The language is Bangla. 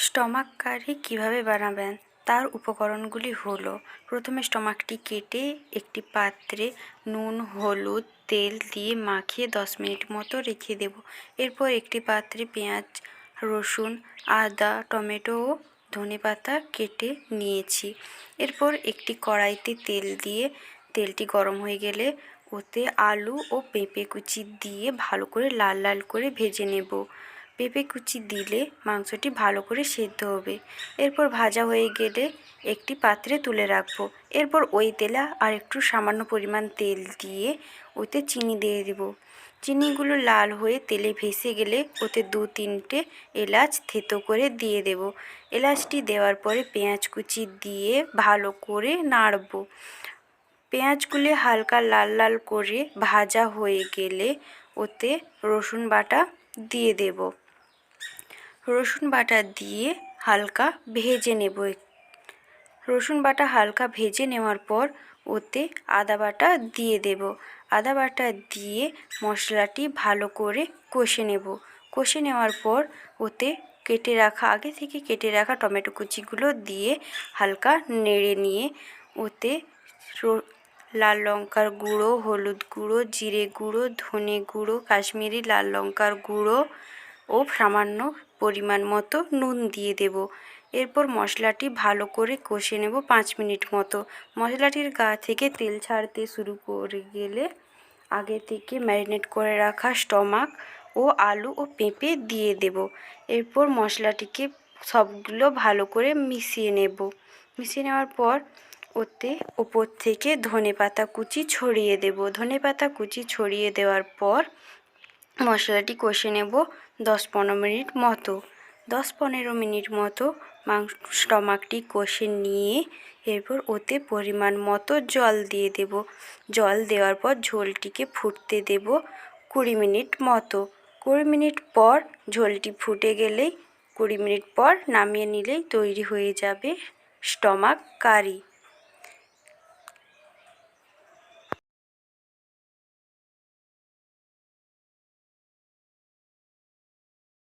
স্টমাক কারি কীভাবে বানাবেন তার উপকরণগুলি হলো, প্রথমে স্টমাকটি কেটে একটি পাত্রে নুন, হলুদ, তেল দিয়ে মাখিয়ে 10 মিনিট মতো রেখে দেব। এরপর একটি পাত্রে পেঁয়াজ, রসুন, আদা, টমেটো ও ধনেপাতা কেটে নিয়েছি। এরপর একটি কড়াইতে তেল দিয়ে তেলটি গরম হয়ে গেলে ওতে আলু ও পেঁপে কুচি দিয়ে ভালো করে লাল লাল করে ভেজে নেব। পেঁপে কুচি দিলে মাংসটি ভালো করে সেদ্ধ হবে। এরপর ভাজা হয়ে গেলে একটি পাত্রে তুলে রাখবো। এরপর ওই তেলে আর একটু সামান্য পরিমাণ তেল দিয়ে ওতে চিনি দিয়ে দেব। চিনিগুলো লাল হয়ে তেলে ভেসে গেলে ওতে 2-3টে এলাচ থেতো করে দিয়ে দেব। এলাচটি দেওয়ার পরে পেঁয়াজ কুচি দিয়ে ভালো করে নাড়ব। পেঁয়াজগুলি হালকা লাল লাল করে ভাজা হয়ে গেলে ওতে রসুন বাটা দিয়ে দেব। রসুন বাটা দিয়ে হালকা ভেজে নেব। রসুন বাটা হালকা ভেজে নেওয়ার পর ওতে আদা বাটা দিয়ে দেব। আদা বাটা দিয়ে মশলাটি ভালো করে কষে নেব। কষে নেওয়ার পর ওতে আগে থেকে কেটে রাখা টমেটো কুচিগুলো দিয়ে হালকা নেড়ে নিয়ে ওতে লাল লঙ্কার গুঁড়ো, হলুদ গুঁড়ো, জিরে গুঁড়ো, ধনে গুঁড়ো, কাশ্মীরি লাল লঙ্কার গুঁড়ো ও সামান্য পরিমাণ মতো নুন দিয়ে দেব। এরপর মশলাটি ভালো করে কষে নেব 5 মিনিট মতো। মশলাটির গা থেকে তেল ছাড়তে শুরু করে গেলে আগে থেকে ম্যারিনেট করে রাখা স্টমাক ও আলু ও পেঁপে দিয়ে দেব। এরপর মশলাটিকে সবগুলো ভালো করে মিশিয়ে নেব। মিশিয়ে নেওয়ার পর ওতে ওপর থেকে ধনেপাতা কুচি ছড়িয়ে দেব। ধনেপাতা কুচি ছড়িয়ে দেওয়ার পর মশলাটি কষে নেব 10-15 মিনিট মতো। 10-15 মিনিট মতো স্টমাকটি কষে নিয়ে এরপর ওতে পরিমাণ মতো জল দিয়ে দেব। জল দেওয়ার পর ঝোলটিকে ফুটতে দেব 20 মিনিট মতো। 20 মিনিট পর ঝোলটি ফুটে গেলেই 20 মিনিট পর নামিয়ে নিলেই তৈরি হয়ে যাবে স্টমাক কারি।